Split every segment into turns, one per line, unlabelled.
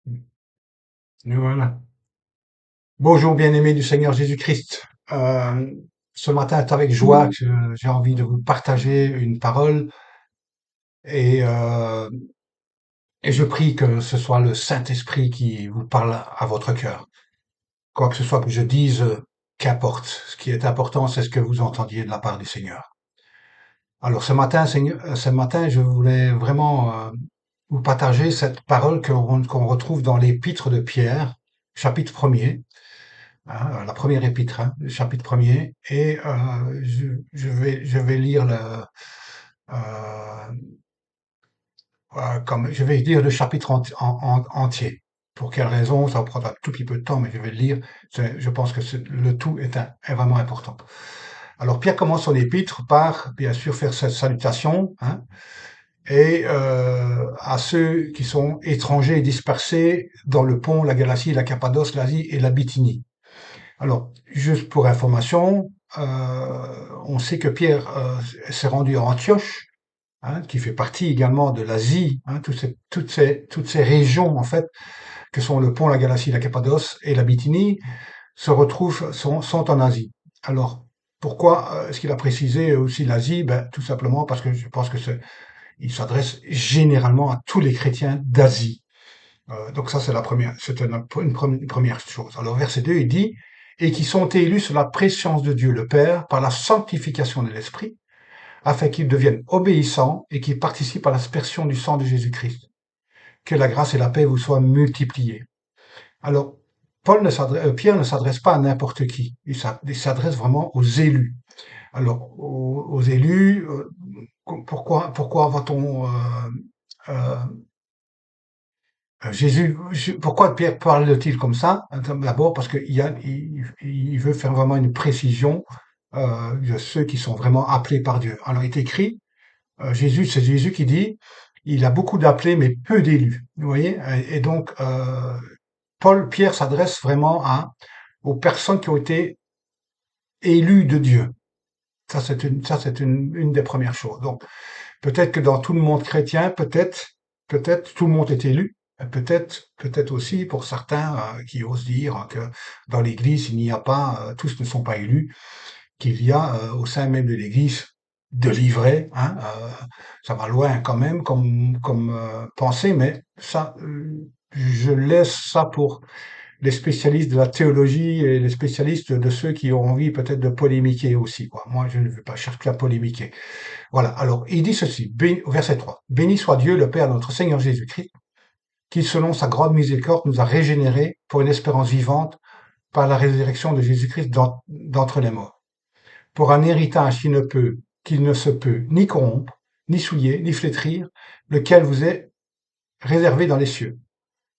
Et voilà. Bonjour bien-aimés du Seigneur Jésus-Christ. Ce matin, c'est avec joie que j'ai envie de vous partager une parole et, euh, et je prie que ce soit le Saint-Esprit qui vous parle à votre cœur. Quoi que ce soit que je dise, qu'importe. Ce qui est important, c'est ce que vous entendiez de la part du Seigneur. Alors ce matin, ce matin, je voulais vraiment vous partager cette parole qu'on retrouve dans l'épître de Pierre, chapitre premier. Hein, la première épître, hein, le chapitre premier, et je vais lire comme je vais lire le chapitre entier. Pour quelle raison? Ça va prendre un tout petit peu de temps, mais je vais le lire. Je pense que le tout est vraiment important. Alors Pierre commence son épître par, bien sûr, faire cette salutation, hein, et à ceux qui sont étrangers et dispersés dans le pont, la Galatie, la Cappadoce, l'Asie et la Bithynie. Alors, juste pour information, on sait que Pierre s'est rendu à Antioche, hein, qui fait partie également de l'Asie, hein, toutes ces régions en fait, que sont le pont, la Galatie, la Cappadoce et la Bithynie, sont en Asie. Alors, pourquoi est-ce qu'il a précisé aussi l'Asie? Ben, tout simplement parce que je pense que il s'adresse généralement à tous les chrétiens d'Asie. Donc ça, c'était une première chose. Alors verset 2, il dit, et qui sont élus sur la préscience de Dieu le Père par la sanctification de l'Esprit, afin qu'ils deviennent obéissants et qu'ils participent à l'aspersion du sang de Jésus-Christ. Que la grâce et la paix vous soient multipliées. Alors, Pierre ne s'adresse pas à n'importe qui. Il s'adresse vraiment aux élus. Alors, aux élus, pourquoi va-t-on euh, pourquoi Pierre parle-t-il comme ça? D'abord parce qu'il veut faire vraiment une précision de ceux qui sont vraiment appelés par Dieu. Alors il est écrit, c'est Jésus qui dit, il a beaucoup d'appelés mais peu d'élus. Vous voyez? Et donc Pierre s'adresse vraiment aux personnes qui ont été élues de Dieu. Ça c'est une des premières choses. Donc peut-être que dans tout le monde chrétien, peut-être tout le monde est élu. Peut-être aussi pour certains qui osent dire que dans l'Église, il n'y a pas, tous ne sont pas élus, qu'il y a au sein même de l'Église de livrets. Hein, ça va loin quand même comme pensée, mais ça, je laisse ça pour les spécialistes de la théologie et les spécialistes de ceux qui ont envie peut-être de polémiquer aussi. Quoi. Moi, je ne veux pas chercher à polémiquer. Voilà, alors il dit ceci, verset 3. Béni soit Dieu, le Père de notre Seigneur Jésus-Christ, qui, selon sa grande miséricorde, nous a régénérés pour une espérance vivante par la résurrection de Jésus-Christ d'entre les morts, pour un héritage qui ne se peut ni corrompre, ni souiller, ni flétrir, lequel vous est réservé dans les cieux.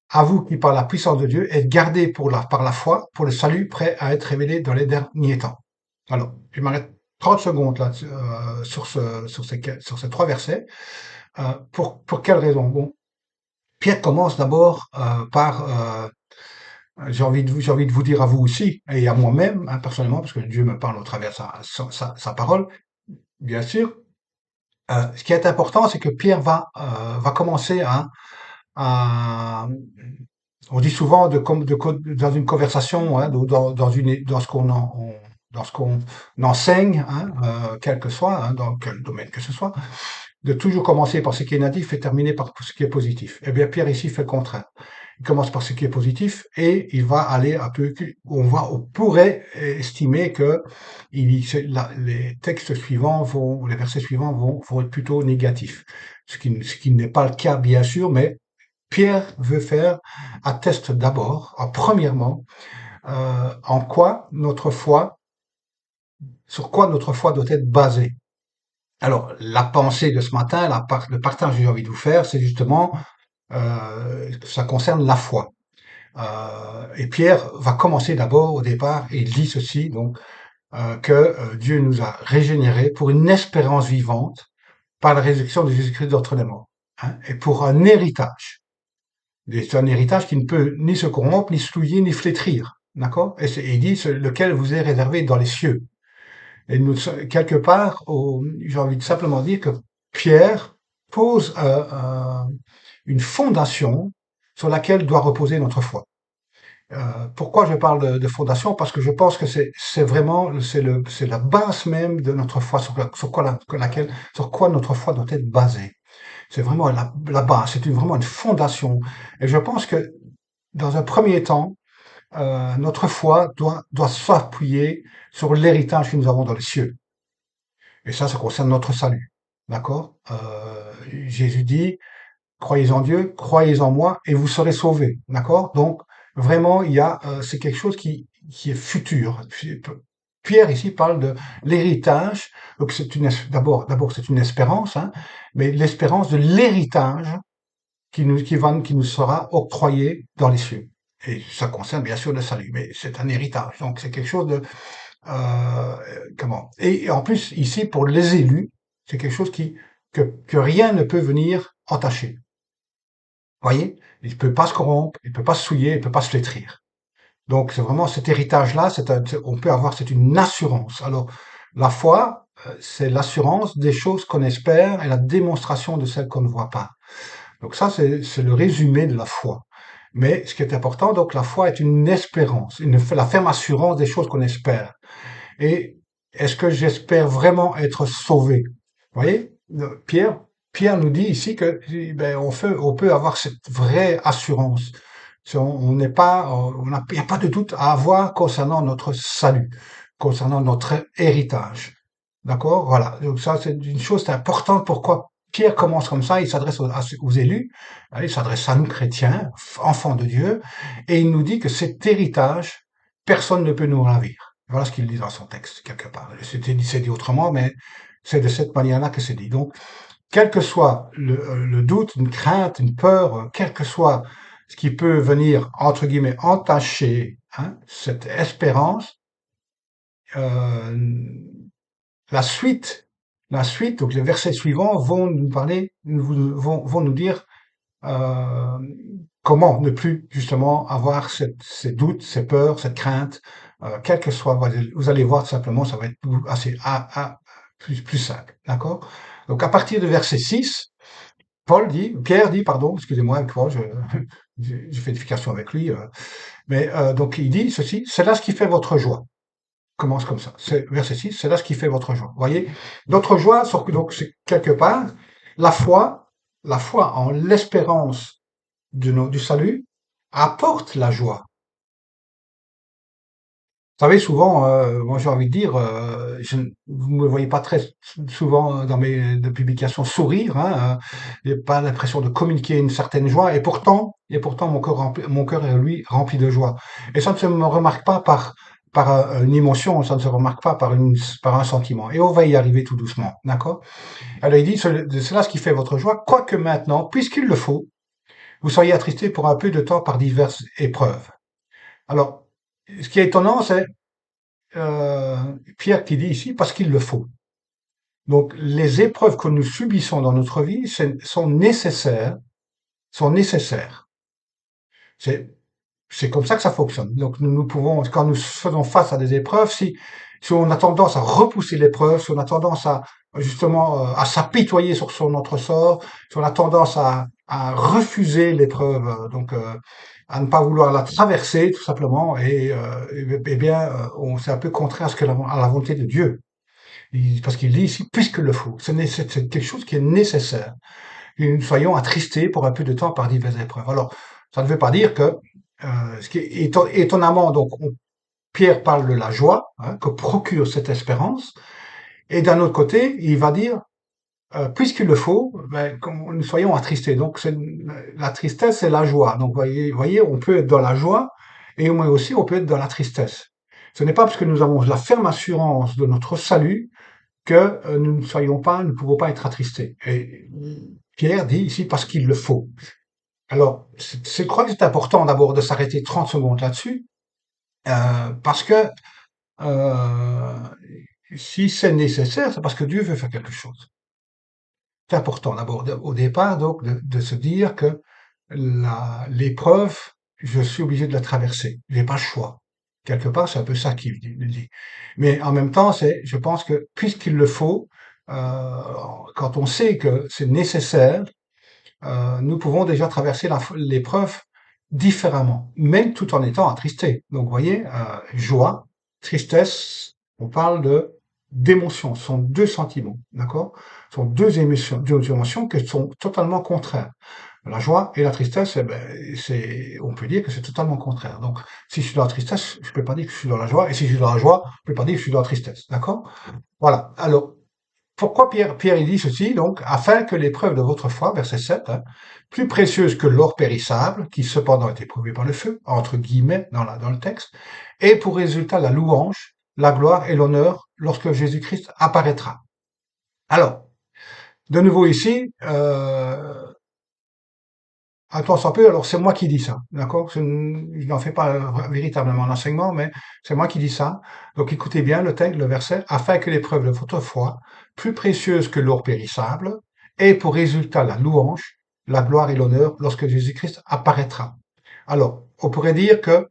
À vous qui, par la puissance de Dieu, êtes gardés par la foi, pour le salut prêt à être révélé dans les derniers temps. Alors, je m'arrête 30 secondes là, sur ces trois versets. Pour quelle raison? Bon, Pierre commence d'abord par j'ai envie de vous dire à vous aussi et à moi-même, hein, personnellement, parce que Dieu me parle au travers de sa parole, bien sûr. Ce qui est important, c'est que Pierre va commencer à on dit souvent dans une conversation, hein, dans ce qu'on enseigne, hein, quel que soit, hein, dans quel domaine que ce soit, de toujours commencer par ce qui est négatif et terminer par ce qui est positif. Eh bien, Pierre ici fait le contraire. Il commence par ce qui est positif et il va aller un peu, on pourrait estimer que les textes suivants les versets suivants vont être plutôt négatifs. Ce qui n'est pas le cas, bien sûr, mais Pierre veut faire atteste d'abord, premièrement, en quoi notre foi, sur quoi notre foi doit être basée. Alors, la pensée de ce matin, le partage que j'ai envie de vous faire, c'est justement, ça concerne la foi. Et Pierre va commencer d'abord au départ et il dit ceci, donc, que Dieu nous a régénérés pour une espérance vivante par la résurrection de Jésus-Christ d'entre les morts, hein, et pour un héritage. C'est un héritage qui ne peut ni se corrompre, ni souiller, ni flétrir. D'accord? Il dit lequel vous est réservé dans les cieux. Et nous, quelque part, j'ai envie de simplement dire que Pierre pose une fondation sur laquelle doit reposer notre foi. Pourquoi je parle de fondation? Parce que je pense que c'est vraiment c'est la base même de notre foi sur quoi notre foi doit être basée. C'est vraiment la base, vraiment une fondation. Et je pense que dans un premier temps, notre foi doit s'appuyer sur l'héritage que nous avons dans les cieux. Et ça concerne notre salut. D'accord? Jésus dit, croyez en Dieu, croyez en moi, et vous serez sauvés. D'accord? Donc, vraiment, c'est quelque chose qui est futur. Pierre ici parle de l'héritage. Donc, d'abord, c'est une espérance, hein, mais l'espérance de l'héritage qui nous sera octroyé dans les cieux. Et ça concerne bien sûr le salut, mais c'est un héritage. Donc, c'est quelque chose de euh, comment et en plus ici pour les élus, c'est quelque chose que rien ne peut venir entacher. Vous voyez, il ne peut pas se corrompre, il ne peut pas se souiller, il ne peut pas se flétrir. Donc c'est vraiment cet héritage-là, on peut avoir, c'est une assurance. Alors la foi, c'est l'assurance des choses qu'on espère et la démonstration de celles qu'on ne voit pas. Donc ça, c'est le résumé de la foi. Mais ce qui est important, donc la foi est une espérance, la ferme assurance des choses qu'on espère. Et est-ce que j'espère vraiment être sauvé? Vous voyez, Pierre nous dit ici que ben, on peut avoir cette vraie assurance. Si on n'est pas, il n'y a pas de doute à avoir concernant notre salut, concernant notre héritage. D'accord? Voilà. Donc ça, c'est une chose importante. Pourquoi Pierre commence comme ça? Il s'adresse aux élus, hein, il s'adresse à nous chrétiens, enfants de Dieu, et il nous dit que cet héritage, personne ne peut nous ravir. Voilà ce qu'il dit dans son texte, quelque part. C'est dit autrement, mais c'est de cette manière-là que c'est dit. Donc, quel que soit le doute, une crainte, une peur, quel que soit ce qui peut venir, entre guillemets, entacher hein, cette espérance, euh, la suite, donc les versets suivants vont nous parler, vont nous dire euh, comment ne plus justement avoir ces doutes, ces peurs, cette crainte, quel que soit. Vous allez voir simplement, ça va être assez plus simple, d'accord? Donc à partir de verset 6, Pierre dit, pardon, excusez-moi, j'ai fait édification avec lui, mais donc il dit ceci, c'est là ce qui fait votre joie. Commence comme ça. C'est verset 6, c'est là ce qui fait votre joie. Vous voyez, notre joie, donc c'est quelque part la foi en l'espérance du salut apporte la joie. Vous savez, souvent, moi j'ai envie de dire, vous me voyez pas très souvent dans mes de publications sourire, hein, j'ai pas l'impression de communiquer une certaine joie, et pourtant mon cœur est lui rempli de joie. Et ça ne se me remarque pas par une émotion, ça ne se remarque pas par un sentiment. Et on va y arriver tout doucement, d'accord? Alors il dit, c'est là ce qui fait votre joie, quoique maintenant, puisqu'il le faut, vous soyez attristés pour un peu de temps par diverses épreuves. Alors, ce qui est étonnant, c'est Pierre qui dit ici parce qu'il le faut. Donc les épreuves que nous subissons dans notre vie sont nécessaires, sont nécessaires. C'est c'est comme ça que ça fonctionne. Donc nous pouvons, quand nous faisons face à des épreuves, si on a tendance à repousser l'épreuve, si on a tendance à justement à s'apitoyer sur notre sort, si on a tendance à refuser l'épreuve, à ne pas vouloir la traverser tout simplement, et bien c'est un peu contraire à la volonté de Dieu. Parce qu'il dit ici, puisque le faut, c'est quelque chose qui est nécessaire. Et nous soyons attristés pour un peu de temps par diverses épreuves. Alors, ça ne veut pas dire que, ce qui est étonnamment, donc, Pierre parle de la joie hein, que procure cette espérance, et d'un autre côté, il va dire, puisqu'il le faut, ben, nous soyons attristés. Donc, la tristesse, c'est la joie. Donc, voyez, on peut être dans la joie, et au moins aussi, on peut être dans la tristesse. Ce n'est pas parce que nous avons la ferme assurance de notre salut que nous ne pouvons pas être attristés. Et Pierre dit ici parce qu'il le faut. Alors, je crois que c'est important d'abord de s'arrêter 30 secondes là-dessus, parce que euh, si c'est nécessaire, c'est parce que Dieu veut faire quelque chose. C'est important d'abord au départ donc de se dire que l'épreuve, je suis obligé de la traverser. J'ai pas le choix. Quelque part, c'est un peu ça qu'il dit. Mais en même temps, je pense que puisqu'il le faut, quand on sait que c'est nécessaire, nous pouvons déjà traverser l'épreuve différemment, même tout en étant attristés. Donc, vous voyez, joie, tristesse, on parle d'émotions, ce sont deux sentiments, d'accord? Ce sont deux émotions qui sont totalement contraires. La joie et la tristesse, eh ben, on peut dire que c'est totalement contraire. Donc, si je suis dans la tristesse, je peux pas dire que je suis dans la joie, et si je suis dans la joie, je peux pas dire que je suis dans la tristesse, d'accord? Voilà. Alors, pourquoi Pierre il dit ceci, donc, afin que l'épreuve de votre foi, verset 7, hein, plus précieuse que l'or périssable, qui cependant est éprouvé par le feu, entre guillemets dans le texte, ait pour résultat la louange, la gloire et l'honneur lorsque Jésus-Christ apparaîtra. Alors, de nouveau ici, attention un peu, alors c'est moi qui dis ça, d'accord? Je n'en fais pas véritablement un enseignement, mais c'est moi qui dis ça. Donc écoutez bien le texte, le verset, afin que l'épreuve de votre foi, plus précieuse que l'or périssable, ait pour résultat la louange, la gloire et l'honneur lorsque Jésus-Christ apparaîtra. Alors, on pourrait dire que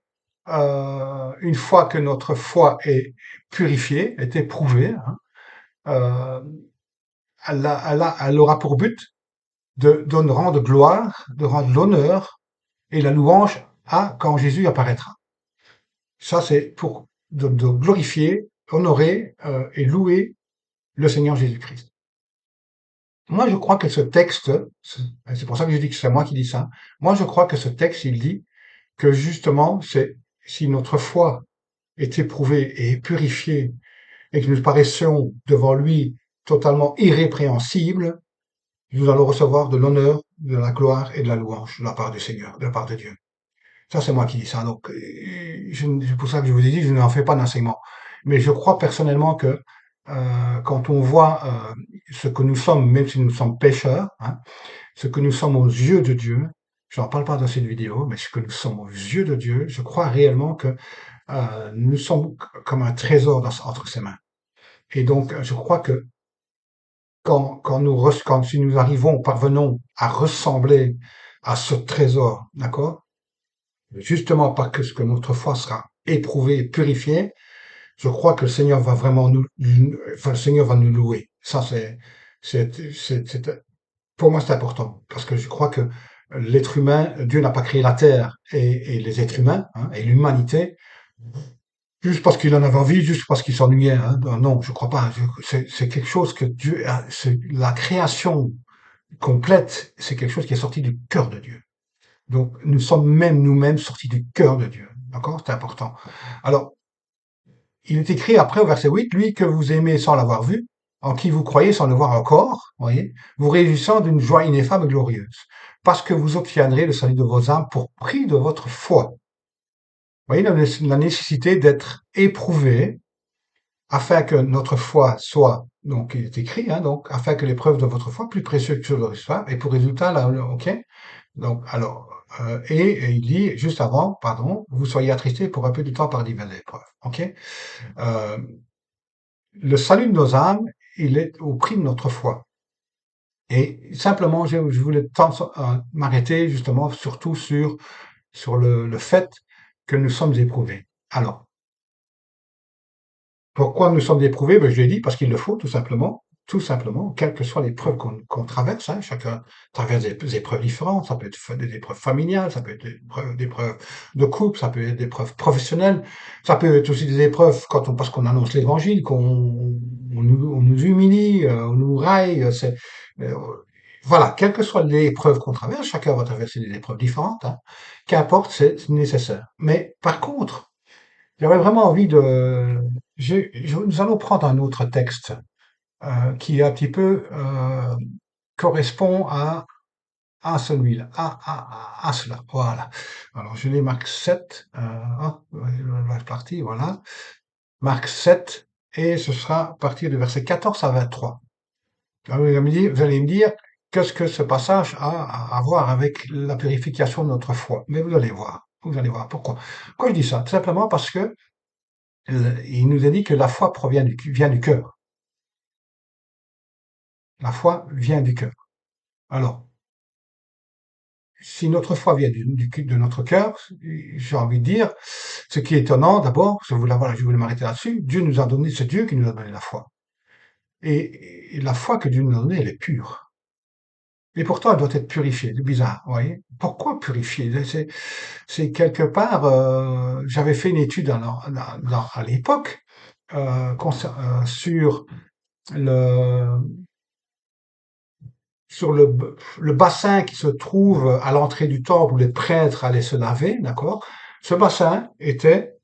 une fois que notre foi est purifiée, est éprouvée, hein, euh, elle aura pour but de rendre gloire, de rendre l'honneur et la louange à quand Jésus apparaîtra. Ça, c'est pour de glorifier, honorer et louer le Seigneur Jésus-Christ. Moi, je crois que ce texte, c'est pour ça que je dis que c'est moi qui dis ça, moi, je crois que ce texte, il dit que justement, c'est si notre foi est éprouvée et purifiée et que nous paraissions devant lui totalement irrépréhensibles, nous allons recevoir de l'honneur, de la gloire et de la louange de la part du Seigneur, de la part de Dieu. Ça, c'est moi qui dis ça. Donc, c'est pour ça que je vous ai dit, je n'en fais pas d'enseignement. Mais je crois personnellement que quand on voit ce que nous sommes, même si nous sommes pécheurs, hein, ce que nous sommes aux yeux de Dieu, je n'en parle pas dans cette vidéo, mais ce que nous sommes aux yeux de Dieu, je crois réellement que nous sommes comme un trésor entre ses mains. Et donc, je crois que si nous arrivons, parvenons à ressembler à ce trésor, d'accord? Justement parce que notre foi sera éprouvée et purifiée, je crois que le Seigneur va vraiment enfin, le Seigneur va nous louer. Ça, pour moi, c'est important. Parce que je crois que l'être humain, Dieu n'a pas créé la terre et les êtres humains, hein, et l'humanité, juste parce qu'il en avait envie, juste parce qu'il s'ennuyait, hein. Non, je crois pas. C'est quelque chose que Dieu c'est la création complète, c'est quelque chose qui est sorti du cœur de Dieu. Donc, nous sommes même nous-mêmes sortis du cœur de Dieu. D'accord? C'est important. Alors, il est écrit après au verset 8, lui que vous aimez sans l'avoir vu, en qui vous croyez sans le voir encore, voyez, vous réjouissant d'une joie ineffable et glorieuse, parce que vous obtiendrez le salut de vos âmes pour prix de votre foi. Vous voyez la nécessité d'être éprouvé afin que notre foi soit, donc il est écrit, hein, donc afin que l'épreuve de votre foi, plus précieuse que le soit, et pour résultat, là, ok, donc alors, et il dit juste avant, pardon, vous soyez attristés pour un peu de temps par diverses épreuves, ok. Euh, le salut de nos âmes, il est au prix de notre foi. Et simplement, je voulais m'arrêter justement surtout sur le fait que nous sommes éprouvés. Alors, pourquoi nous sommes éprouvés? Ben, je l'ai dit, parce qu'il le faut, tout simplement, quelles que soient les preuves qu'on traverse, hein, chacun traverse des épreuves différentes, ça peut être des épreuves familiales, ça peut être des épreuves de couple, ça peut être des épreuves professionnelles, ça peut être aussi des épreuves parce qu'on annonce l'évangile, on nous humilie, on nous raille, euh, voilà, quelles que soient les épreuves qu'on traverse, chacun va traverser des épreuves différentes, hein, qu'importe, c'est nécessaire. Mais par contre, j'aurais vraiment envie nous allons prendre un autre texte qui un petit peu correspond à celui-là, à cela. Voilà. Alors je l'ai Marc 7, la partie, voilà. Marc 7, et ce sera à partir du verset 14 à 23. Alors, vous allez me dire, qu'est-ce que ce passage a à voir avec la purification de notre foi? Mais vous allez voir pourquoi. Pourquoi je dis ça? Tout simplement parce que il nous a dit que la foi vient du cœur. La foi vient du cœur. Alors, si notre foi vient de notre cœur, j'ai envie de dire, ce qui est étonnant, d'abord, voilà, je voulais m'arrêter là-dessus, Dieu nous a donné, c'est Dieu qui nous a donné la foi. Et la foi que Dieu nous a donnée, elle est pure. Et pourtant, elle doit être purifiée. C'est bizarre, vous voyez. Pourquoi purifier? C'est quelque part, j'avais fait une étude à l'époque sur le, le bassin qui se trouve à l'entrée du temple où les prêtres allaient se laver, d'accord? Ce bassin c'était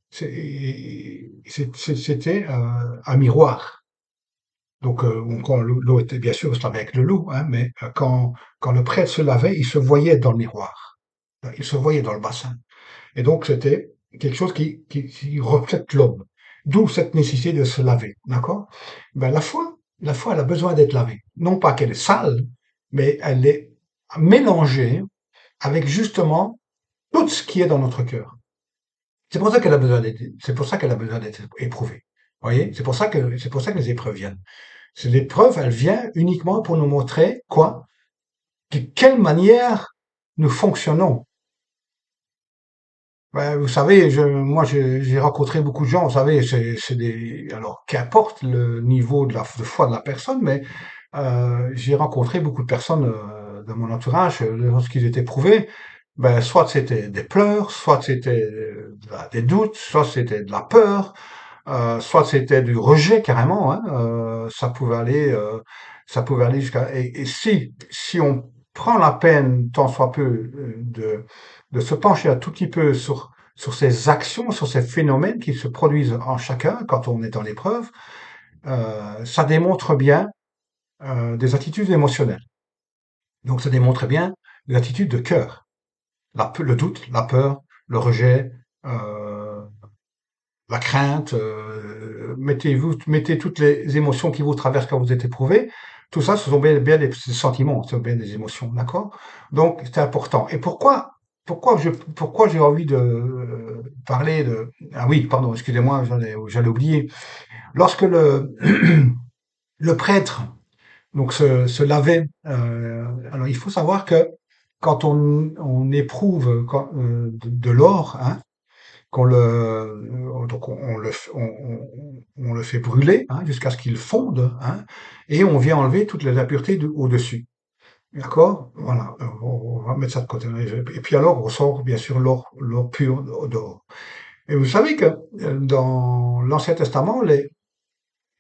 un miroir. Donc, quand l'eau était, bien sûr, se lavait avec de l'eau, hein, mais quand le prêtre se lavait, il se voyait dans le miroir. Il se voyait dans le bassin. Et donc, c'était quelque chose qui reflète l'homme. D'où cette nécessité de se laver. D'accord? Ben, la foi, elle a besoin d'être lavée. Non pas qu'elle est sale, mais elle est mélangée avec justement tout ce qui est dans notre cœur. C'est pour ça qu'elle a besoin d'être éprouvée. Vous voyez? C'est pour ça que les épreuves viennent. L'épreuve, elle vient uniquement pour nous montrer quoi? De quelle manière nous fonctionnons. Ben, vous savez, moi, j'ai rencontré beaucoup de gens, vous savez, alors, qu'importe le niveau de foi de la personne, mais j'ai rencontré beaucoup de personnes dans mon entourage, lorsqu'ils étaient prouvés, ben, soit c'était des pleurs, soit c'était des doutes, soit c'était de la peur, soit c'était du rejet carrément, hein, ça pouvait aller jusqu'à. Et si on prend la peine, tant soit peu, de se pencher un tout petit peu sur ces actions, sur ces phénomènes qui se produisent en chacun quand on est dans l'épreuve, ça démontre bien des attitudes émotionnelles. Donc ça démontre bien des attitudes de cœur. Le doute, la peur, le rejet, euh, la crainte, mettez toutes les émotions qui vous traversent quand vous êtes éprouvé. Tout ça, ce sont bien des sentiments, ce sont bien des émotions, d'accord? Donc, c'est important. Et pourquoi j'ai envie de parler de... Ah oui, pardon, excusez-moi, j'allais oublier. Lorsque le prêtre donc se lavait, alors il faut savoir que quand on éprouve de l'or, hein, donc on le fait brûler hein, jusqu'à ce qu'il fonde, hein, et on vient enlever toutes les impuretés au-dessus. D'accord? Voilà, on va mettre ça de côté. Et puis alors, on sort bien sûr l'or pur dehors. Et vous savez que dans l'Ancien Testament,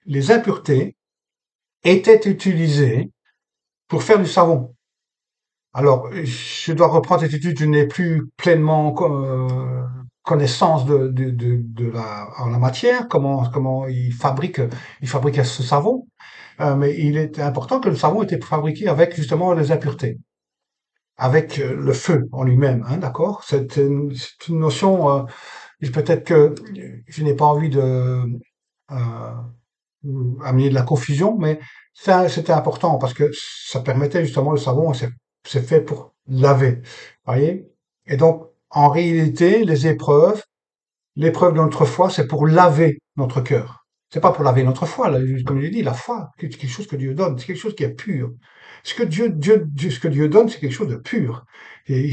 les impuretés étaient utilisées pour faire du savon. Alors, je dois reprendre cette étude, je n'ai plus pleinement connaissance en la matière, comment ils fabriquaient ce savon, mais il est important que le savon était fabriqué avec justement les impuretés, avec le feu en lui-même, hein, d'accord? C'est une notion, peut-être que je n'ai pas envie de euh, amener de la confusion, mais ça, c'était important parce que ça permettait justement le savon, c'est fait pour laver, voyez. Et donc, en réalité, l'épreuve de notre foi, c'est pour laver notre cœur. C'est pas pour laver notre foi, là, comme je l'ai dit, la foi, c'est quelque chose que Dieu donne, c'est quelque chose qui est pur. Ce que Dieu donne, c'est quelque chose de pur. Et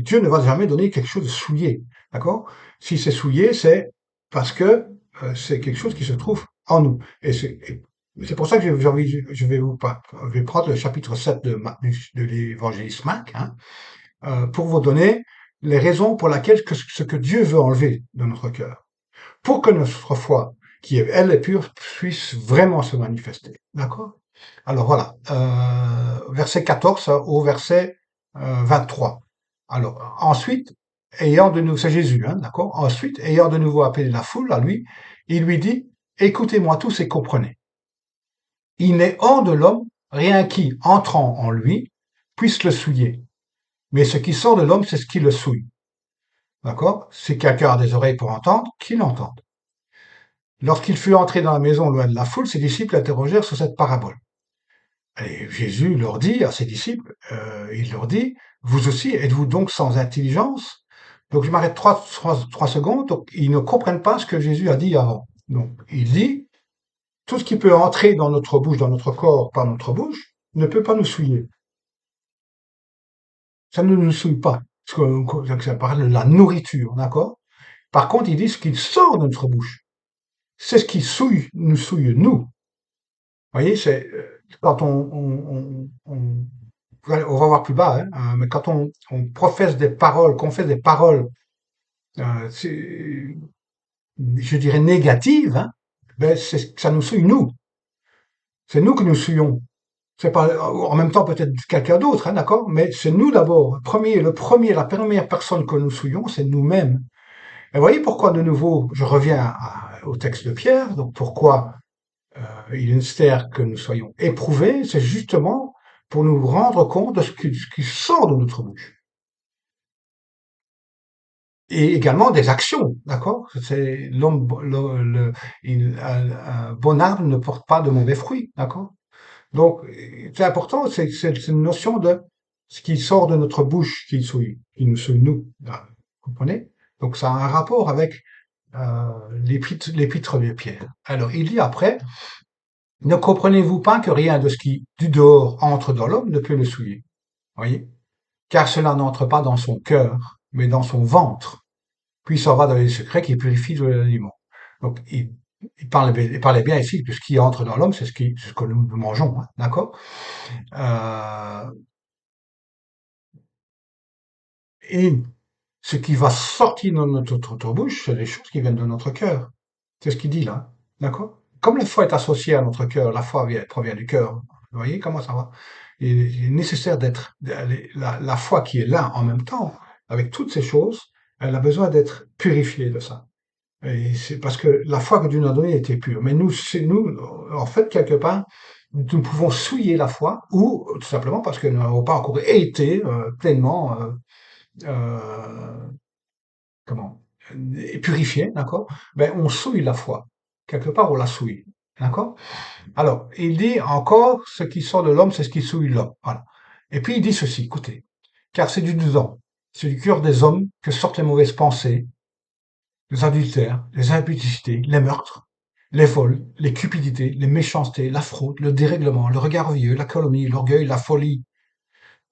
Dieu ne va jamais donner quelque chose de souillé, d'accord? Si c'est souillé, c'est parce que c'est quelque chose qui se trouve en nous. C'est pour ça que j'ai envie, je vais prendre le chapitre 7 de l'évangéliste Marc, hein, pour vous donner les raisons pour lesquelles ce que Dieu veut enlever de notre cœur, pour que notre foi, qui elle est pure, puisse vraiment se manifester. D'accord? Alors voilà, verset 14 au verset 23. Alors ensuite, ayant de nouveau, c'est Jésus, hein, d'accord? Ensuite, ayant de nouveau appelé la foule à lui, il lui dit, écoutez-moi tous et comprenez. Il n'est hors de l'homme rien qui, entrant en lui, puisse le souiller. Mais ce qui sort de l'homme, c'est ce qui le souille. D'accord? Si quelqu'un a des oreilles pour entendre, qu'il entende. Lorsqu'il fut entré dans la maison loin de la foule, ses disciples l'interrogèrent sur cette parabole. Et Jésus leur dit à ses disciples, il leur dit, vous aussi, êtes-vous donc sans intelligence? Donc je m'arrête trois secondes, donc ils ne comprennent pas ce que Jésus a dit avant. Donc il dit, tout ce qui peut entrer dans notre bouche, dans notre corps, par notre bouche, ne peut pas nous souiller. Ça ne nous souille pas. Parce que ça parle de la nourriture, d'accord? Par contre, il dit ce qui sort de notre bouche. C'est ce qui nous souille, nous. Vous voyez, c'est quand on va voir plus bas, hein, mais quand on professe des paroles, qu'on fait des paroles, je dirais négatives, hein, ben ça nous souille nous. C'est nous que nous souillons. C'est pas en même temps peut-être quelqu'un d'autre, hein, d'accord? Mais c'est nous d'abord. La première personne que nous souillons, c'est nous-mêmes. Et vous voyez pourquoi de nouveau, je reviens au texte de Pierre. Donc pourquoi il est nécessaire que nous soyons éprouvés, c'est justement pour nous rendre compte de ce qui sort de notre bouche. Et également des actions, d'accord? C'est l'homme, un bon arbre ne porte pas de mauvais fruits, d'accord? Donc, c'est important, c'est une notion de ce qui sort de notre bouche qui nous souille nous. Vous comprenez? Donc, ça a un rapport avec l'épître de Pierre. Alors, il dit après, ne comprenez-vous pas que rien de ce qui du dehors entre dans l'homme ne peut le souiller? Voyez? Car cela n'entre pas dans son cœur, mais dans son ventre, puis s'en va dans les secrets qui purifient de l'aliment. Donc, il parlait bien ici que ce qui entre dans l'homme, c'est ce que nous mangeons, hein, d'accord? Euh, et ce qui va sortir de notre bouche, c'est des choses qui viennent de notre cœur. C'est ce qu'il dit là, d'accord? Comme la foi est associée à notre cœur, la foi provient du cœur. Vous voyez comment ça va? Il est nécessaire la foi qui est là en même temps, avec toutes ces choses, elle a besoin d'être purifiée de ça. Et c'est parce que la foi que Dieu nous a donnée était pure. Mais nous, c'est nous, en fait, quelque part, nous pouvons souiller la foi, ou tout simplement parce que nous n'avons pas encore été pleinement euh, comment purifiés, d'accord? Ben on souille la foi. Quelque part, on la souille, d'accord? Alors, il dit encore, ce qui sort de l'homme, c'est ce qui souille l'homme. Voilà. Et puis il dit ceci, écoutez, car c'est du dedans, c'est du cœur des hommes que sortent les mauvaises pensées, les adultères, les impudicités, les meurtres, les vols, les cupidités, les méchancetés, la fraude, le dérèglement, le regard vieux, la calomnie, l'orgueil, la folie.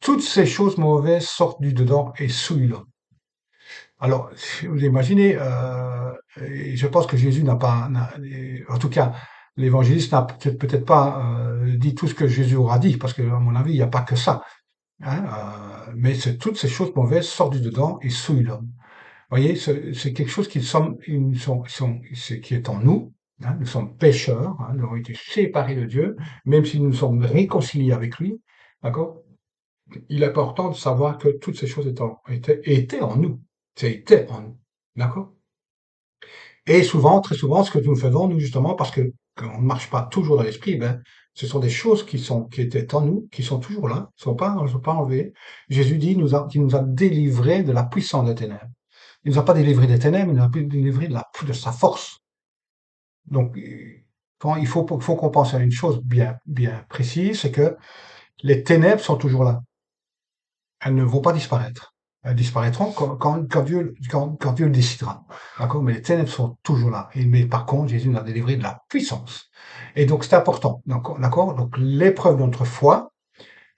Toutes ces choses mauvaises sortent du dedans et souillent l'homme. Alors, vous imaginez, et je pense que Jésus n'a pas, en tout cas, l'évangéliste n'a peut-être pas dit tout ce que Jésus aura dit, parce que à mon avis, il n'y a pas que ça. Hein, mais toutes ces choses mauvaises sortent du dedans et souillent l'homme. Vous voyez, c'est quelque chose qui est en nous. Hein, nous sommes pécheurs, hein, nous avons été séparés de Dieu, même si nous sommes réconciliés avec lui. D'accord? Il est important de savoir que toutes ces choses étaient en nous. C'était en nous. D'accord? Et souvent, très souvent, ce que nous faisons, nous, justement, parce que qu'on ne marche pas toujours dans l'esprit, ben, ce sont des choses qui étaient en nous, qui sont toujours là, ne sont pas enlevées. Jésus dit, qu'il nous a délivrés de la puissance des ténèbres. Il nous a pas délivrés des ténèbres, il nous a délivrés de sa force. Donc, faut qu'on pense à une chose bien précise, c'est que les ténèbres sont toujours là. Elles ne vont pas disparaître. Elles disparaîtront quand Dieu le décidera. D'accord? Mais les ténèbres sont toujours là. Mais par contre, Jésus nous a délivré de la puissance. Et donc, c'est important. D'accord? Donc, l'épreuve de notre foi,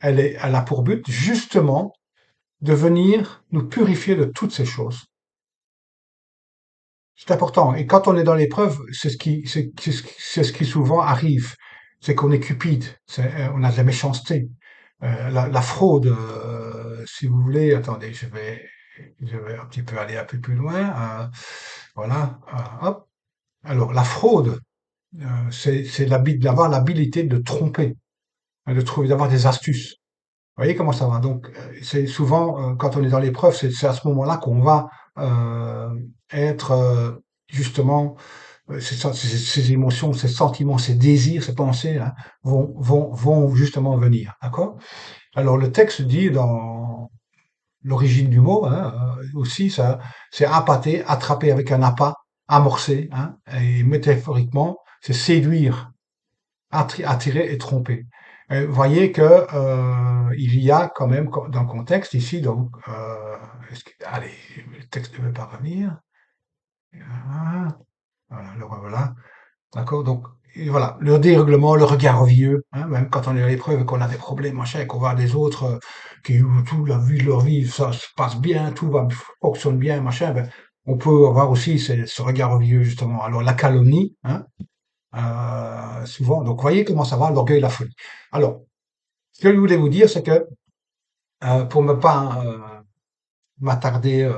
elle a pour but, justement, de venir nous purifier de toutes ces choses. C'est important. Et quand on est dans l'épreuve, c'est ce qui souvent arrive. C'est qu'on est cupide. On a de la méchanceté. La fraude, si vous voulez, attendez, je vais un petit peu aller un peu plus loin. Voilà, hop. Alors, la fraude, c'est d'avoir l'habilité de tromper, hein, d'avoir des astuces. Vous voyez comment ça va? Donc, c'est souvent, quand on est dans l'épreuve, c'est à ce moment-là qu'on va être justement, ces émotions, ces sentiments, ces désirs, ces pensées hein, vont justement venir. D'accord? Alors, le texte dit dans l'origine du mot aussi, ça, c'est appâter, attraper avec un appât, amorcer, hein, et métaphoriquement, c'est séduire, attirer et tromper. Voyez que il y a quand même dans le contexte ici, donc, allez, le texte ne veut pas revenir. Ah, voilà, le revoilà. D'accord? Donc, et voilà, le dérèglement, le regard vieux, hein, même quand on est à l'épreuve et qu'on a des problèmes, machin, et qu'on voit des autres où tout la vie de leur vie, ça se passe bien, tout va fonctionne bien, machin, ben, on peut avoir aussi ce regard vieux, justement. Alors, la calomnie, hein, souvent, donc, voyez comment ça va, l'orgueil, la folie. Alors, ce que je voulais vous dire, c'est que pour ne pas m'attarder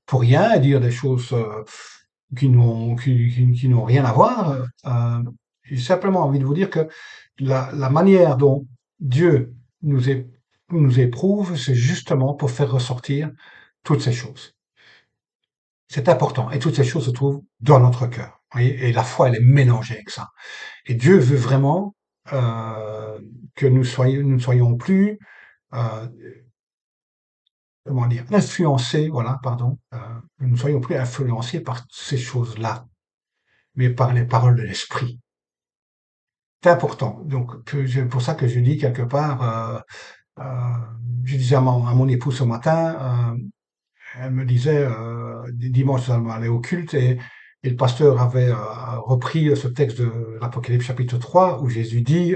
pour rien et dire des choses qui n'ont rien à voir. J'ai simplement envie de vous dire que la manière dont Dieu nous, é- nous éprouve, c'est justement pour faire ressortir toutes ces choses. C'est important. Et toutes ces choses se trouvent dans notre cœur. Vous voyez. Et la foi, elle est mélangée avec ça. Et Dieu veut vraiment que nous ne soyons plus, euh, comment dire, influencés, voilà, pardon, que nous ne soyons plus influencés par ces choses-là, mais par les paroles de l'Esprit. C'est important. Donc, c'est pour ça que je dis quelque part, je disais à mon époux ce matin, elle me disait, dimanche, nous allons aller au culte et le pasteur avait repris ce texte de l'Apocalypse chapitre 3 où Jésus dit,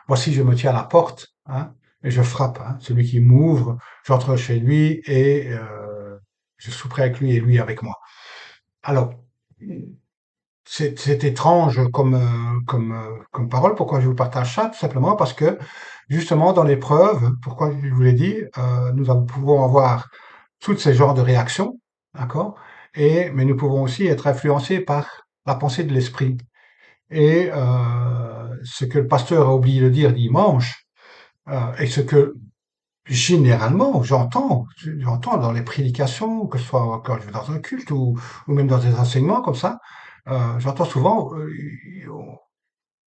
voici, je me tiens à la porte, hein, et je frappe. Hein, celui qui m'ouvre, j'entre chez lui et je souperai avec lui et lui avec moi. Alors, c'est étrange comme parole. Pourquoi je vous partage ça? Tout simplement parce que, justement, dans l'épreuve, pourquoi je vous l'ai dit, pouvons avoir tous ces genres de réactions, d'accord? Mais nous pouvons aussi être influencés par la pensée de l'esprit. Et ce que le pasteur a oublié de dire dimanche, et ce que généralement j'entends dans les prédications, que ce soit quand je vais dans un culte ou même dans des enseignements comme ça, j'entends souvent,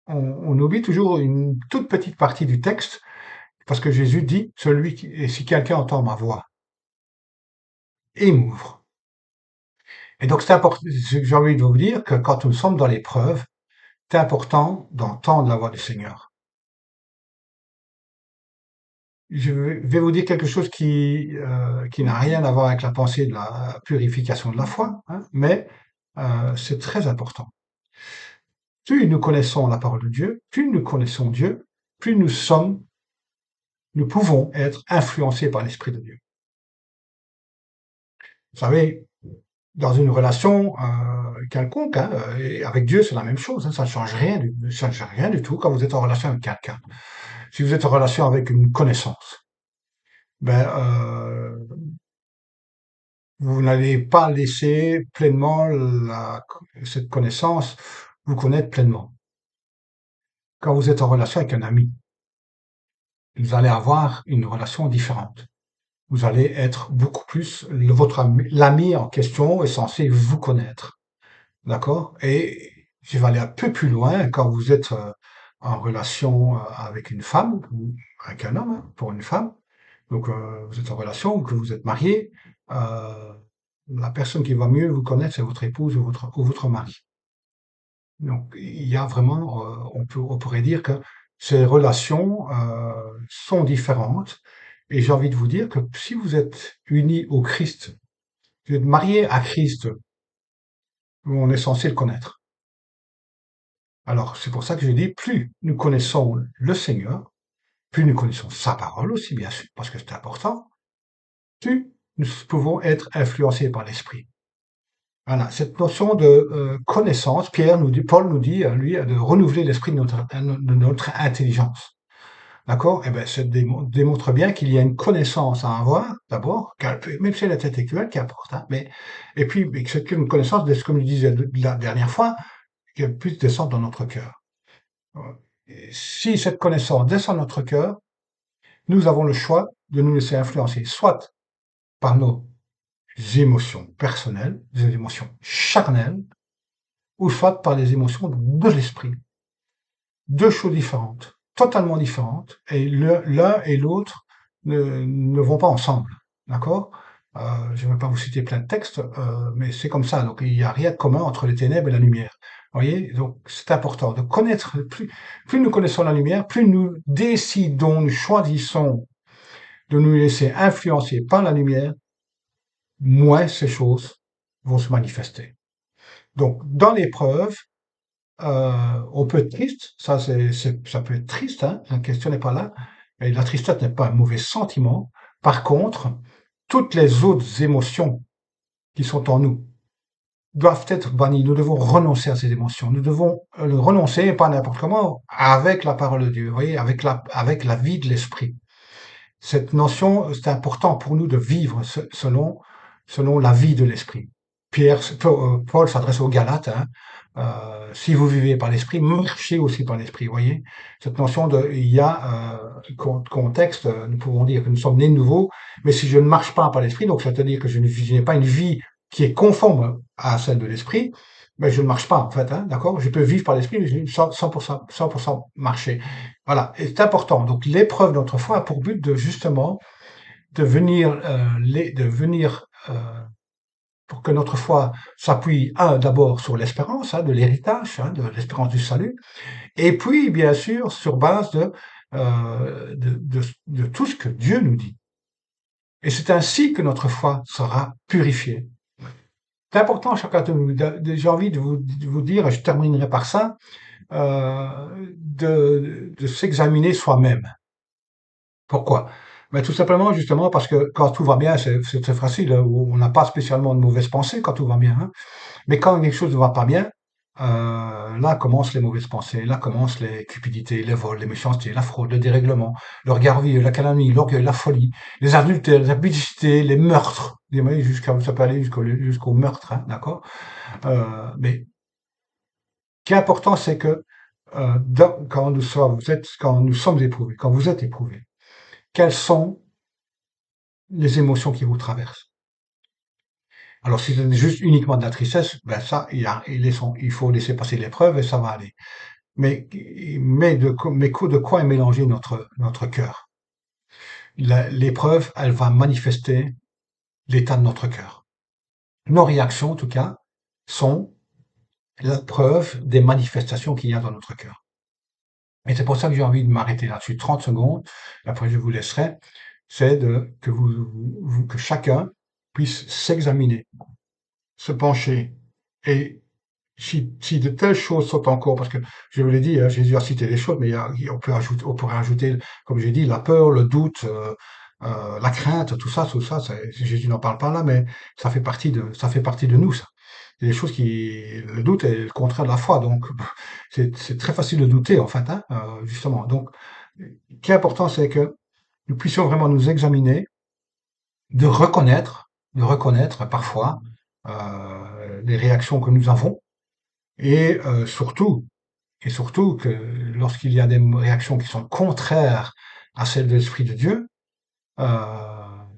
on oublie toujours une toute petite partie du texte, parce que Jésus dit, et si quelqu'un entend ma voix et m'ouvre. Et donc c'est important, j'ai envie de vous dire que quand nous sommes dans l'épreuve, c'est important d'entendre la voix du Seigneur. Je vais vous dire quelque chose qui n'a rien à voir avec la pensée de la purification de la foi, hein, mais c'est très important. Plus nous connaissons la parole de Dieu, plus nous connaissons Dieu, plus nous pouvons être influencés par l'Esprit de Dieu. Vous savez, dans une relation quelconque, hein, et avec Dieu, c'est la même chose. Hein, ça ne change rien, ça ne change rien du tout quand vous êtes en relation avec quelqu'un. Si vous êtes en relation avec une connaissance, ben, vous n'allez pas laisser pleinement cette connaissance vous connaître pleinement. Quand vous êtes en relation avec un ami, vous allez avoir une relation différente. Vous allez être beaucoup plus, l'ami en question est censé vous connaître. D'accord? Et je vais aller un peu plus loin quand vous êtes en relation avec une femme ou avec un homme, hein, pour une femme. Donc, vous êtes en relation ou que vous êtes marié. euh, la personne qui va mieux vous connaître, c'est votre épouse ou votre mari. Donc, il y a vraiment, on pourrait dire que ces relations sont différentes. Et j'ai envie de vous dire que si vous êtes unis au Christ, vous êtes marié à Christ, on est censé le connaître. Alors, c'est pour ça que je dis, plus nous connaissons le Seigneur, plus nous connaissons sa parole aussi, bien sûr, parce que c'est important, plus nous pouvons être influencés par l'Esprit. Voilà, cette notion de connaissance, Paul nous dit, lui, de renouveler l'esprit de notre intelligence. D'accord? Eh ben, ça démontre bien qu'il y a une connaissance à avoir, d'abord, même si elle est intellectuelle, qui importe, hein, et puis, que c'est une connaissance, comme je disais la dernière fois, qui puisse descendre dans notre cœur. Et si cette connaissance descend dans notre cœur, nous avons le choix de nous laisser influencer, soit par nos émotions personnelles, des émotions charnelles, ou soit par les émotions de l'esprit. Deux choses différentes, totalement différentes, et l'un et l'autre ne vont pas ensemble. D'accord? Je ne vais pas vous citer plein de textes, mais c'est comme ça. Donc il n'y a rien de commun entre les ténèbres et la lumière. Vous voyez? Donc c'est important de connaître, plus nous connaissons la lumière, plus nous décidons, nous choisissons de nous laisser influencer par la lumière, moins ces choses vont se manifester. Donc dans l'épreuve, on peut être triste, ça peut être triste, hein, la question n'est pas là, et la tristesse n'est pas un mauvais sentiment. Par contre, toutes les autres émotions qui sont en nous doivent être bannies. Nous devons renoncer à ces émotions. Nous devons le renoncer, pas n'importe comment, avec la parole de Dieu, vous voyez, avec la vie de l'esprit. Cette notion, c'est important pour nous de vivre selon la vie de l'esprit. Paul s'adresse aux Galates, hein, si vous vivez par l'esprit, marchez aussi par l'esprit. Vous voyez, cette notion de, il y a contexte, nous pouvons dire que nous sommes nés de nouveau, mais si je ne marche pas par l'esprit, donc c'est-à-dire que je n'ai pas une vie qui est conforme à celle de l'esprit, ben je ne marche pas en fait, hein, d'accord? Je peux vivre par l'esprit, mais je 100% marcher. Voilà, et c'est important. Donc l'épreuve de notre foi a pour but de justement de venir pour que notre foi s'appuie d'abord sur l'espérance, hein, de l'héritage, hein, de l'espérance du salut, et puis bien sûr sur base de tout ce que Dieu nous dit. Et c'est ainsi que notre foi sera purifiée. C'est important, chacun de nous. J'ai envie de vous dire, et je terminerai par ça, de s'examiner soi-même. Pourquoi? Ben, tout simplement, justement, parce que quand tout va bien, c'est très facile, hein, on n'a pas spécialement de mauvaises pensées quand tout va bien, hein. Mais quand quelque chose ne va pas bien, là commencent les mauvaises pensées, là commencent les cupidités, les vols, les méchancetés, la fraude, le dérèglement, le regard vieux, la calomnie, l'orgueil, la folie, les adultères, les impudicités, les meurtres. Vous voyez, ça peut aller jusqu'au meurtre, hein, d'accord? Mais ce qui est important, c'est que quand nous sommes éprouvés, quand vous êtes éprouvés, quelles sont les émotions qui vous traversent? Alors, si c'est juste uniquement de la tristesse, ben ça, il faut laisser passer l'épreuve et ça va aller. Mais, de quoi est mélangé notre cœur? L'épreuve, elle va manifester l'état de notre cœur. Nos réactions, en tout cas, sont la preuve des manifestations qu'il y a dans notre cœur. Et c'est pour ça que j'ai envie de m'arrêter là-dessus 30 secondes, et après je vous laisserai, c'est que chacun puisse s'examiner, se pencher et si de telles choses sont encore, parce que je vous l'ai dit, hein, Jésus a cité les choses, mais on pourrait ajouter, comme j'ai dit, la peur, le doute, la crainte, tout ça, Jésus n'en parle pas là, mais ça fait partie de nous, ça. C'est des choses le doute est le contraire de la foi, donc c'est très facile de douter, en fait, hein, justement. Donc, ce qui est important, c'est que nous puissions vraiment nous examiner, de reconnaître parfois les réactions que nous avons, et surtout que lorsqu'il y a des réactions qui sont contraires à celles de l'Esprit de Dieu,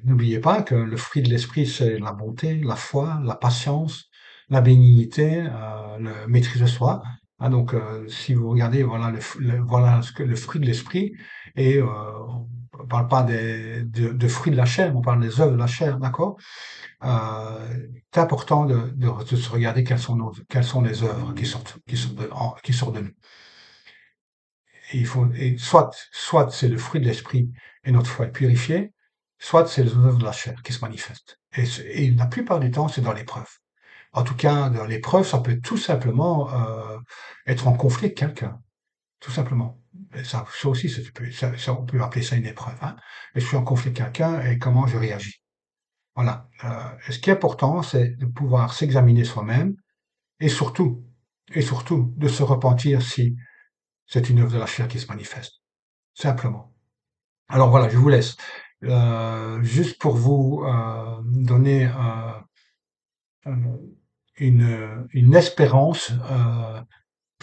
n'oubliez pas que le fruit de l'Esprit, c'est la bonté, la foi, la patience, la bénignité, la maîtrise de soi. Hein, donc, si vous regardez, voilà le fruit de l'Esprit, et on parle pas de fruits de la chair, on parle des œuvres de la chair, d'accord? C'est important de se regarder quelles sont les œuvres qui sortent de nous. Et soit c'est le fruit de l'esprit et notre foi est purifiée, soit c'est les œuvres de la chair qui se manifestent. Et la plupart du temps, c'est dans l'épreuve. En tout cas, dans l'épreuve, ça peut tout simplement être en conflit avec quelqu'un, tout simplement. Et ça aussi, on peut appeler ça une épreuve. Hein. Et je suis en conflit avec quelqu'un et comment je réagis. Voilà. Et ce qui est important, c'est de pouvoir s'examiner soi-même et surtout, de se repentir si c'est une œuvre de la chair qui se manifeste. Simplement. Alors voilà, je vous laisse. Juste pour vous donner une espérance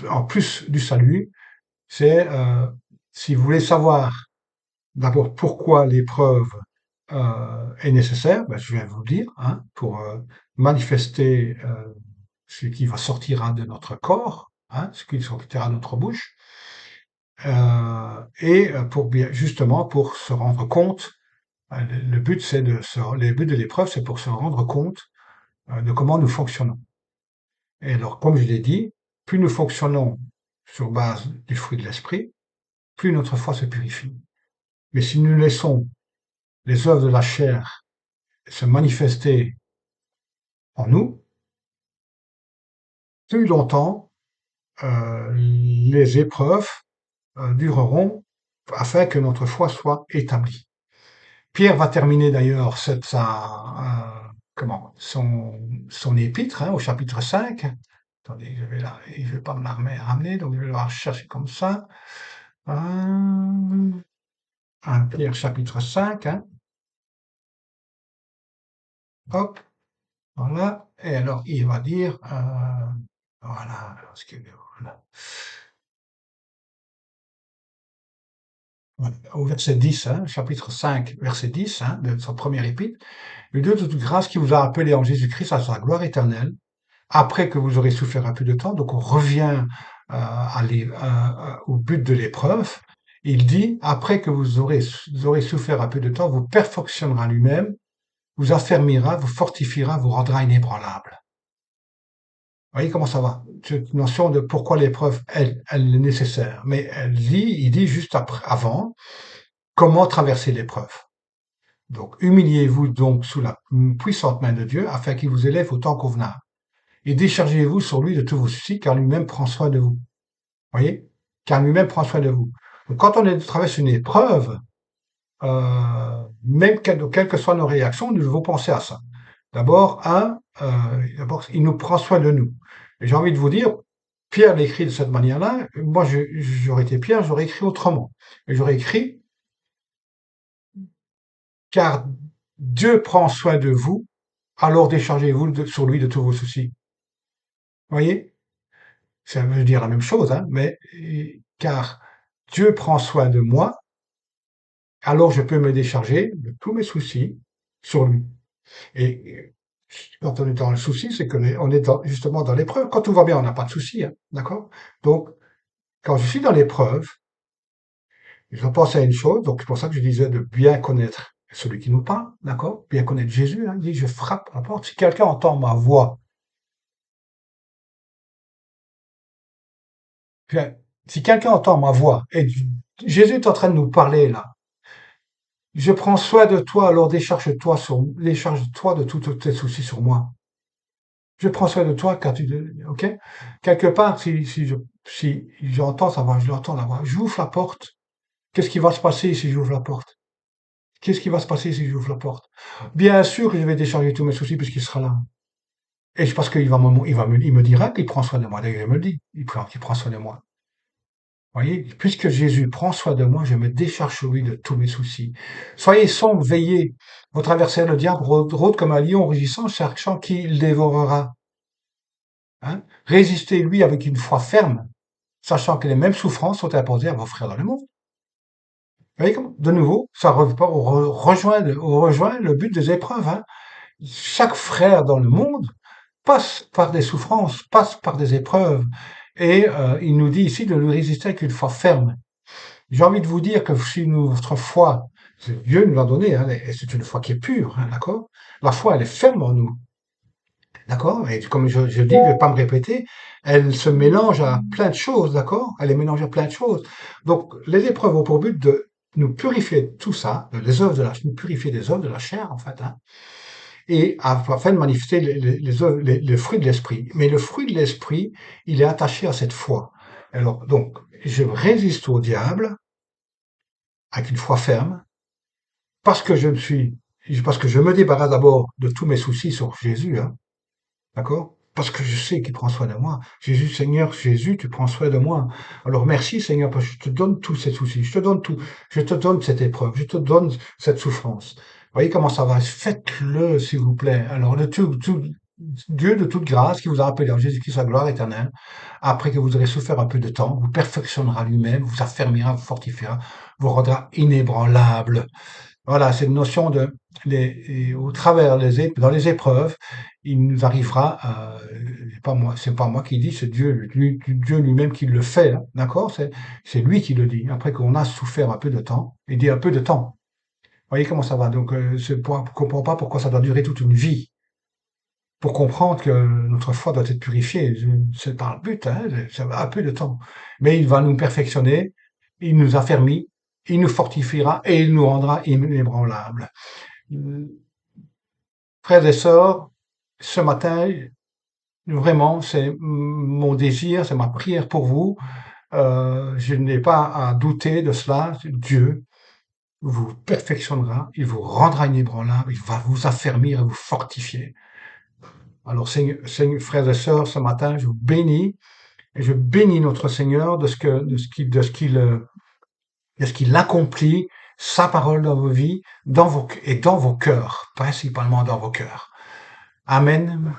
en plus du salut, c'est si vous voulez savoir d'abord pourquoi l'épreuve est nécessaire, ben, je viens de vous le dire, hein, pour manifester ce qui va sortira de notre corps, hein, ce qui sortira de notre bouche, et pour bien justement pour se rendre compte. Le but, le but de l'épreuve, c'est pour se rendre compte de comment nous fonctionnons. Et alors, comme je l'ai dit, plus nous fonctionnons sur base du fruit de l'esprit, plus notre foi se purifie. Mais si nous laissons les œuvres de la chair se manifester en nous, plus longtemps, les épreuves dureront afin que notre foi soit établie. Pierre va terminer d'ailleurs son épître, hein, au chapitre 5. Attendez, je vais pas me ramener, donc je vais la chercher comme ça. 1 Pierre chapitre 5, hein. Hop, voilà. Et alors, il va dire, voilà, voilà. Au verset 10, hein, chapitre 5, verset 10, hein, de son premier épître. Le Dieu de toute grâce qui vous a appelé en Jésus-Christ à sa gloire éternelle, après que vous aurez souffert un peu de temps, donc on revient au but de l'épreuve. Il dit, après que vous aurez souffert un peu de temps, vous perfectionnera lui-même, vous affermira, vous fortifiera, vous rendra inébranlable. Vous voyez comment ça va? Cette notion de pourquoi l'épreuve, elle est nécessaire. Mais il dit juste après, avant, comment traverser l'épreuve. Donc, humiliez-vous donc sous la puissante main de Dieu, afin qu'il vous élève au temps convenable. Et déchargez-vous sur lui de tous vos soucis, car lui-même prend soin de vous. Vous voyez? Car lui-même prend soin de vous. Donc, quand on traverse une épreuve, même quelles que soient nos réactions, nous devons penser à ça. D'abord, d'abord, il nous prend soin de nous. Et j'ai envie de vous dire, Pierre l'écrit de cette manière-là. Moi, j'aurais été Pierre, j'aurais écrit autrement. Et j'aurais écrit, car Dieu prend soin de vous, alors déchargez-vous sur lui de tous vos soucis. Vous voyez? Ça veut dire la même chose, hein, mais car Dieu prend soin de moi, alors je peux me décharger de tous mes soucis sur lui. Et quand on est dans le souci, c'est qu'on est justement dans l'épreuve. Quand tout va bien, on n'a pas de souci, hein, d'accord? Donc, quand je suis dans l'épreuve, je pense à une chose, donc c'est pour ça que je disais de bien connaître celui qui nous parle, d'accord? Bien connaître Jésus, hein, il dit, je frappe à la porte. Si quelqu'un entend ma voix, enfin, si quelqu'un entend ma voix, et Jésus est en train de nous parler là, je prends soin de toi, alors décharge-toi de tous tes soucis sur moi. Je prends soin de toi car ok? Quelque part, si j'entends sa voix, je l'entends la voix, j'ouvre la porte. Qu'est-ce qui va se passer si j'ouvre la porte? Qu'est-ce qui va se passer si j'ouvre la porte? Bien sûr que je vais décharger tous mes soucis puisqu'il sera là. Et c'est parce qu'il il me dira qu'il prend soin de moi. D'ailleurs, il me le dit. Il prend soin de moi. Voyez, puisque Jésus prend soin de moi, je me décharge sur lui de tous mes soucis. Soyez sombres, veillez. Votre adversaire, le diable, rôde comme un lion rugissant, cherchant qui il dévorera. Hein? Résistez-lui avec une foi ferme, sachant que les mêmes souffrances sont imposées à vos frères dans le monde. Vous voyez comment, de nouveau, rejoint le but des épreuves. Hein? Chaque frère dans le monde passe par des souffrances, passe par des épreuves. Et il nous dit ici de nous résister avec une foi ferme. J'ai envie de vous dire que si notre foi, Dieu nous l'a donné, hein, et c'est une foi qui est pure, hein, d'accord? La foi, elle est ferme en nous, d'accord? Et comme je dis, je vais pas me répéter, elle se mélange à plein de choses, d'accord? Elle est mélangée à plein de choses. Donc, les épreuves ont pour but de nous purifier de tout ça, nous purifier des œuvres de la chair, en fait, hein, et afin de manifester les fruits de l'esprit. Mais le fruit de l'esprit, il est attaché à cette foi. Alors, donc, je résiste au diable avec une foi ferme, parce que parce que je me débarrasse d'abord de tous mes soucis sur Jésus, hein, d'accord? Parce que je sais qu'il prend soin de moi. Jésus, Seigneur, Jésus, tu prends soin de moi. Alors merci, Seigneur, parce que je te donne tous ces soucis, je te donne tout, je te donne cette épreuve, je te donne cette souffrance. Vous voyez comment ça va? Faites-le, s'il vous plaît. Alors, Dieu de toute grâce, qui vous a appelé en Jésus-Christ sa gloire éternelle, après que vous aurez souffert un peu de temps, vous perfectionnera lui-même, vous affermira, vous fortifiera, vous rendra inébranlable. Voilà, cette notion et au travers dans les épreuves, il nous arrivera, c'est pas moi qui dis, c'est Dieu lui-même qui le fait, hein, d'accord? C'est lui qui le dit. Après qu'on a souffert un peu de temps, il dit un peu de temps. Vous voyez comment ça va? Donc, on ne comprend pas pourquoi ça doit durer toute une vie. Pour comprendre que notre foi doit être purifiée, c'est pas le but, hein, ça va un peu de temps. Mais il va nous perfectionner, il nous affermit, il nous fortifiera et il nous rendra inébranlables. Frères et sœurs, ce matin, vraiment, c'est mon désir, c'est ma prière pour vous. Je n'ai pas à douter de cela. Dieu vous perfectionnera, il vous rendra inébranlable, il va vous affermir et vous fortifier. Alors, frères et sœurs, ce matin, je vous bénis et je bénis notre Seigneur de ce qu'il accomplit sa parole dans vos vies, et dans vos cœurs, principalement dans vos cœurs. Amen.